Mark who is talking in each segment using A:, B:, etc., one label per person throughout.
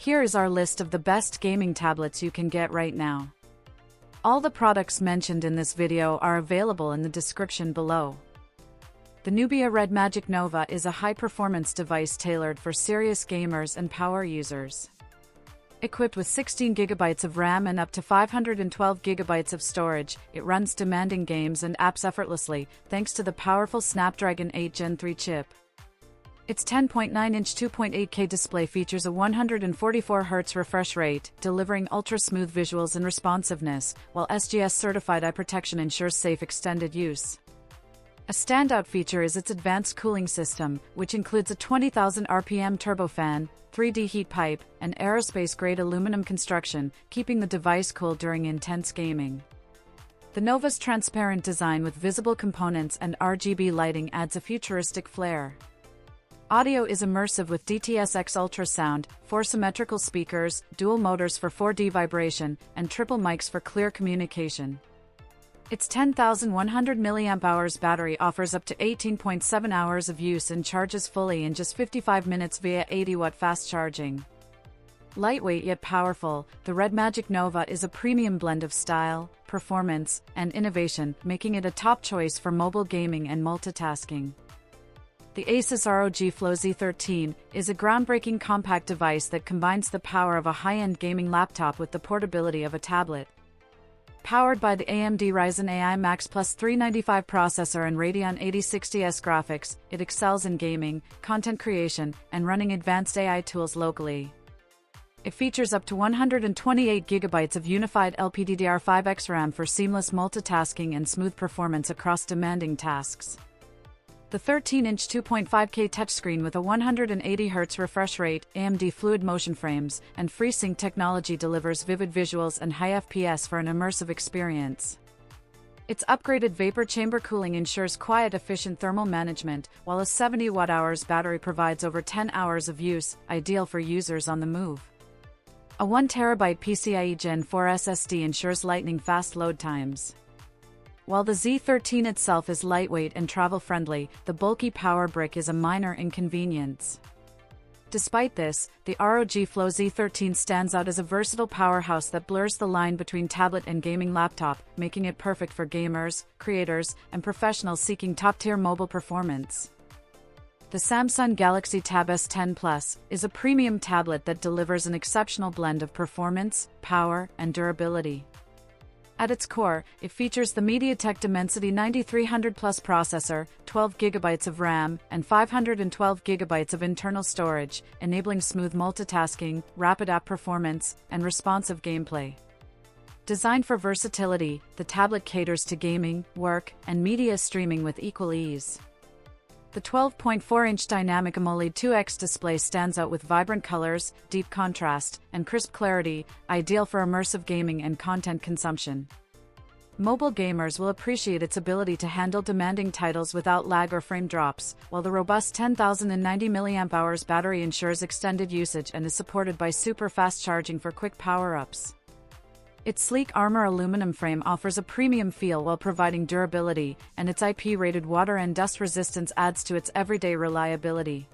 A: Here is our list of the best gaming tablets you can get right now. All the products mentioned in this video are available in the description below. The Nubia REDMAGIC Nova is a high-performance device tailored for serious gamers and power users. Equipped with 16 GB of RAM and up to 512 GB of storage, it runs demanding games and apps effortlessly, thanks to the powerful Snapdragon 8 Gen 3 chip. Its 10.9-inch 2.8K display features a 144Hz refresh rate, delivering ultra-smooth visuals and responsiveness, while SGS-certified eye protection ensures safe extended use. A standout feature is its advanced cooling system, which includes a 20,000 RPM turbofan, 3D heat pipe, and aerospace-grade aluminum construction, keeping the device cool during intense gaming. The Nova's transparent design with visible components and RGB lighting adds a futuristic flair. Audio is immersive with DTS:X ultrasound, 4 symmetrical speakers, dual motors for 4D vibration, and triple mics for clear communication. Its 10,100 mAh battery offers up to 18.7 hours of use and charges fully in just 55 minutes via 80-watt fast charging. Lightweight yet powerful, the REDMAGIC Nova is a premium blend of style, performance, and innovation, making it a top choice for mobile gaming and multitasking. The ASUS ROG Flow Z13 is a groundbreaking compact device that combines the power of a high-end gaming laptop with the portability of a tablet. Powered by the AMD Ryzen AI Max Plus 395 processor and Radeon 8060S graphics, it excels in gaming, content creation, and running advanced AI tools locally. It features up to 128 GB of unified LPDDR5X RAM for seamless multitasking and smooth performance across demanding tasks. The 13-inch 2.5K touchscreen with a 180Hz refresh rate, AMD Fluid Motion Frames, and FreeSync technology delivers vivid visuals and high FPS for an immersive experience. Its upgraded vapor chamber cooling ensures quiet, efficient thermal management, while a 70 Wh battery provides over 10 hours of use, ideal for users on the move. A 1TB PCIe Gen 4 SSD ensures lightning-fast load times. While the Z13 itself is lightweight and travel-friendly, the bulky power brick is a minor inconvenience. Despite this, the ROG Flow Z13 stands out as a versatile powerhouse that blurs the line between tablet and gaming laptop, making it perfect for gamers, creators, and professionals seeking top-tier mobile performance. The Samsung Galaxy Tab S10 Plus is a premium tablet that delivers an exceptional blend of performance, power, and durability. At its core, it features the MediaTek Dimensity 9300 Plus processor, 12 GB of RAM, and 512 GB of internal storage, enabling smooth multitasking, rapid app performance, and responsive gameplay. Designed for versatility, the tablet caters to gaming, work, and media streaming with equal ease. The 12.4-inch dynamic AMOLED 2X display stands out with vibrant colors, deep contrast, and crisp clarity, ideal for immersive gaming and content consumption. Mobile gamers will appreciate its ability to handle demanding titles without lag or frame drops, while the robust 10,090 mAh battery ensures extended usage and is supported by super-fast charging for quick power-ups. Its sleek armor aluminum frame offers a premium feel while providing durability, and its IP-rated water and dust resistance adds to its everyday reliability.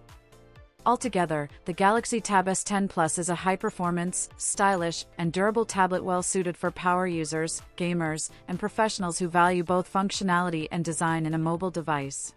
A: Altogether, the Galaxy Tab S10 Plus is a high-performance, stylish, and durable tablet well-suited for power users, gamers, and professionals who value both functionality and design in a mobile device.